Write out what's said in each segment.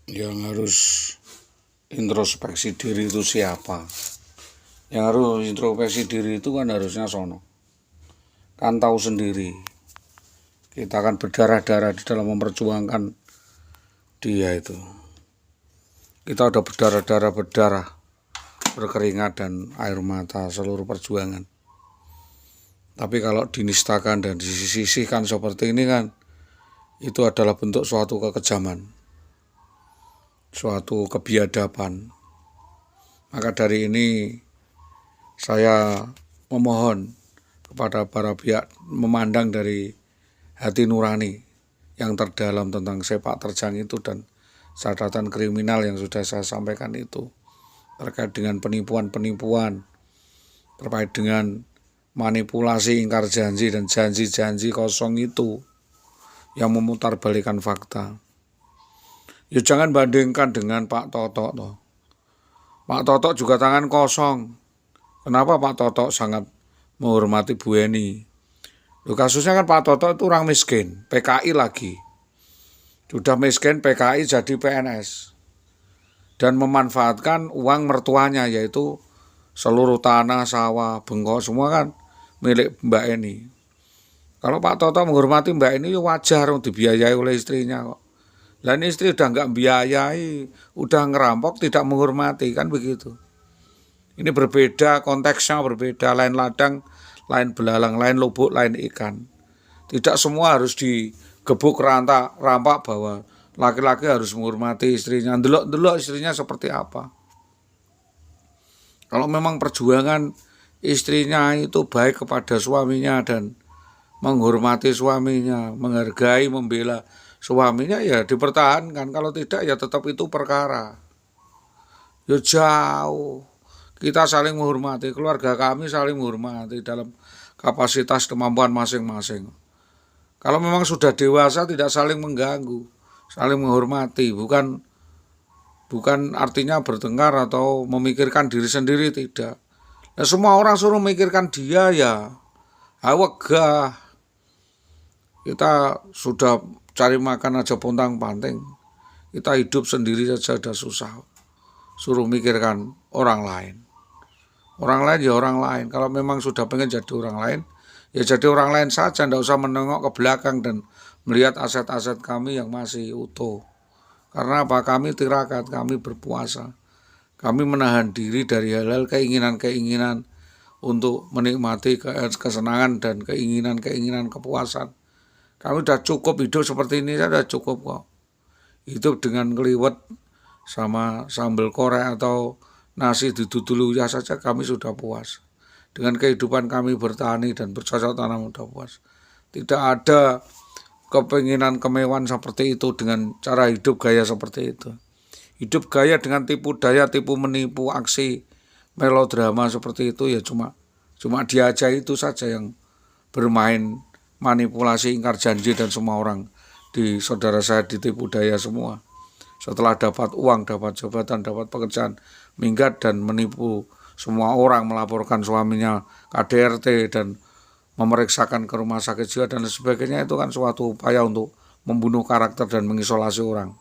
Yang harus introspeksi diri itu siapa? Yang harus introspeksi diri itu kan harusnya sono. Kan tahu sendiri. Kita akan berdarah-darah di dalam memperjuangkan dia itu. Kita udah berdarah, berkeringat dan air mata seluruh perjuangan. Tapi kalau dinistakan dan disisihkan seperti ini kan, itu adalah bentuk suatu kekejaman, suatu kebiadaban. Maka dari ini saya memohon kepada para pihak memandang dari hati nurani yang terdalam tentang sepak terjang itu dan catatan kriminal yang sudah saya sampaikan itu terkait dengan penipuan-penipuan, terkait dengan manipulasi, ingkar janji dan janji-janji kosong itu yang memutarbalikan fakta. Ya jangan bandingkan dengan Pak Toto toh. Pak Toto juga tangan kosong. Kenapa Pak Toto sangat menghormati Bu Eni? Loh, kasusnya kan Pak Toto itu orang miskin, PKI lagi. Sudah miskin, PKI jadi PNS. Dan memanfaatkan uang mertuanya, yaitu seluruh tanah, sawah, bengkok, semua kan milik Mbak Eni. Kalau Pak Toto menghormati Mbak Eni, ya wajar dibiayai oleh istrinya kok. Dan istri udah nggak biayai, udah ngerampok, tidak menghormati, kan begitu. Ini berbeda, konteksnya berbeda, lain ladang, lain belalang, lain lubuk, lain ikan. Tidak semua harus digebuk rampak bahwa laki-laki harus menghormati istrinya. Delok-delok istrinya seperti apa. Kalau memang perjuangan istrinya itu baik kepada suaminya dan menghormati suaminya, menghargai, membela suaminya, ya dipertahankan. Kalau tidak ya tetap itu perkara. Ya jauh. Kita saling menghormati, keluarga kami saling menghormati dalam kapasitas kemampuan masing-masing. Kalau memang sudah dewasa tidak saling mengganggu, saling menghormati, bukan artinya bertengkar atau memikirkan diri sendiri, tidak. Nah, semua orang suruh memikirkan dia ya wegah. Kita sudah cari makan aja pontang-panting. Kita hidup sendiri saja sudah susah. Suruh mikirkan orang lain. Orang lain ya orang lain. Kalau memang sudah pengen jadi orang lain, ya jadi orang lain saja. Tidak usah menengok ke belakang dan melihat aset-aset kami yang masih utuh. Karena apa? Kami tirakat, kami berpuasa. Kami menahan diri dari hal-hal keinginan-keinginan untuk menikmati kesenangan dan keinginan-keinginan kepuasan. Kami sudah cukup hidup seperti ini, sudah cukup kok. Hidup dengan keliwet sama sambal korek atau nasi didudul uyah saja kami sudah puas. Dengan kehidupan kami bertani dan bercocok tanam sudah puas. Tidak ada kepinginan kemewahan seperti itu dengan cara hidup gaya seperti itu. Hidup gaya dengan tipu daya, tipu menipu, aksi melodrama seperti itu ya cuma dia aja itu saja yang bermain manipulasi, ingkar janji dan semua orang di saudara saya ditipu daya semua. Setelah dapat uang, dapat jabatan, dapat pekerjaan, minggat dan menipu semua orang, melaporkan suaminya KDRT dan memeriksakan ke rumah sakit jiwa dan sebagainya, itu kan suatu upaya untuk membunuh karakter dan mengisolasi orang.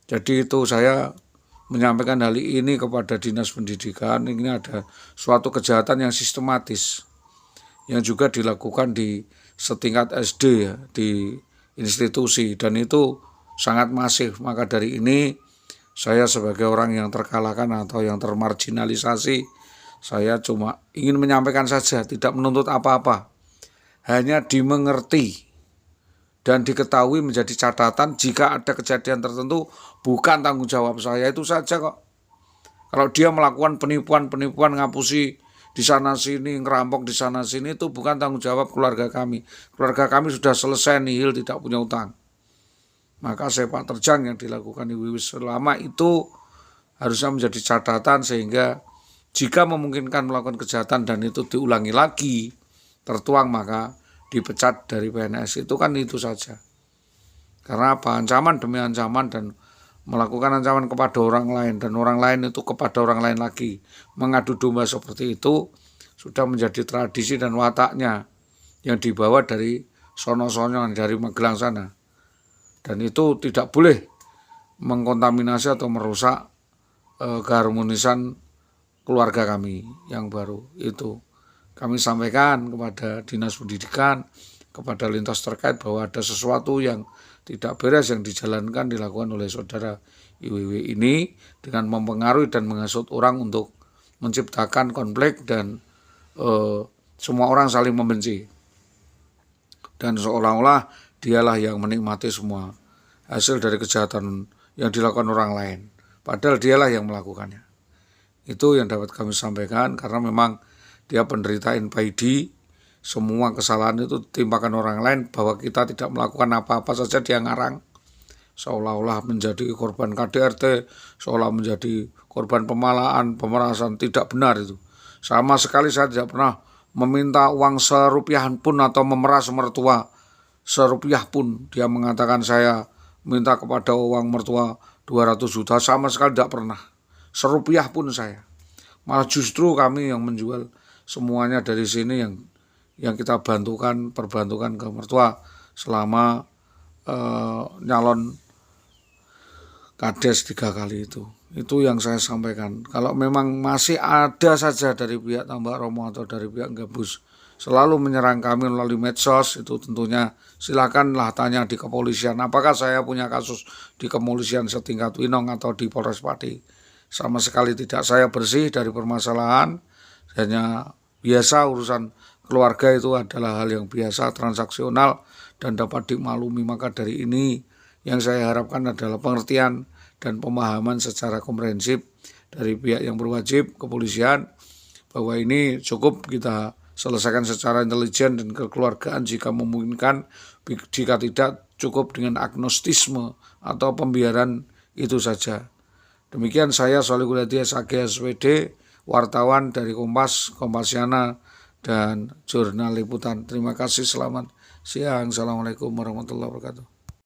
Jadi itu saya menyampaikan hal ini kepada Dinas Pendidikan. Ini ada suatu kejahatan yang sistematis yang juga dilakukan di setingkat SD ya, di institusi, dan itu sangat masif. Maka dari ini saya sebagai orang yang terkalahkan atau yang termarginalisasi, saya cuma ingin menyampaikan saja, tidak menuntut apa-apa, hanya dimengerti dan diketahui menjadi catatan jika ada kejadian tertentu bukan tanggung jawab saya, itu saja kok. Kalau dia melakukan penipuan ngapusi di sana sini, ngerampok di sana sini, itu bukan tanggung jawab keluarga kami. Keluarga kami sudah selesai nihil, tidak punya utang. Maka sepak terjang yang dilakukan Ibu selama itu harusnya menjadi catatan, sehingga jika memungkinkan melakukan kejahatan dan itu diulangi lagi, tertuang, maka dipecat dari PNS. Itu kan itu saja. Karena apa? Ancaman demi ancaman dan melakukan ancaman kepada orang lain dan orang lain itu kepada orang lain lagi, mengadu domba seperti itu sudah menjadi tradisi dan wataknya yang dibawa dari sono-sono dari Magelang sana. Dan itu tidak boleh mengkontaminasi atau merusak keharmonisan keluarga kami yang baru. Itu kami sampaikan kepada Dinas Pendidikan, kepada lintas terkait bahwa ada sesuatu yang tidak beres yang dilakukan oleh saudara IWW ini dengan mempengaruhi dan menghasut orang untuk menciptakan konflik dan semua orang saling membenci. Dan seolah-olah dialah yang menikmati semua hasil dari kejahatan yang dilakukan orang lain. Padahal dialah yang melakukannya. Itu yang dapat kami sampaikan karena memang dia penderita NPID. Semua kesalahan itu timpakan orang lain bahwa kita tidak melakukan apa-apa saja dia ngarang. Seolah-olah menjadi korban KDRT, seolah menjadi korban pemalaan, pemerasan. Tidak benar itu. Sama sekali saya tidak pernah meminta uang serupiah pun atau memeras mertua serupiah pun. Dia mengatakan saya minta kepada uang mertua 200 juta, sama sekali tidak pernah. Serupiah pun saya. Malah justru kami yang menjual semuanya dari sini yang kita perbantukan ke mertua selama nyalon Kades 3 kali itu. Itu yang saya sampaikan. Kalau memang masih ada saja dari pihak Tambak Romo atau dari pihak Gabus selalu menyerang kami melalui medsos, itu tentunya silakanlah tanya di kepolisian. Apakah saya punya kasus di kepolisian setingkat Winong atau di Polres Pati? Sama sekali tidak. Saya bersih dari permasalahan. Hanya biasa urusan keluarga itu adalah hal yang biasa, transaksional dan dapat dimaklumi. Maka dari ini yang saya harapkan adalah pengertian dan pemahaman secara komprehensif dari pihak yang berwajib, kepolisian, bahwa ini cukup kita selesaikan secara intelijen dan kekeluargaan jika memungkinkan. Jika tidak, cukup dengan agnostisme atau pembiaran itu saja. Demikian saya Solikul Hadi SAG SPD, wartawan dari Kompasiana dan Jurnal Liputan. Terima kasih, selamat siang. Assalamualaikum warahmatullahi wabarakatuh.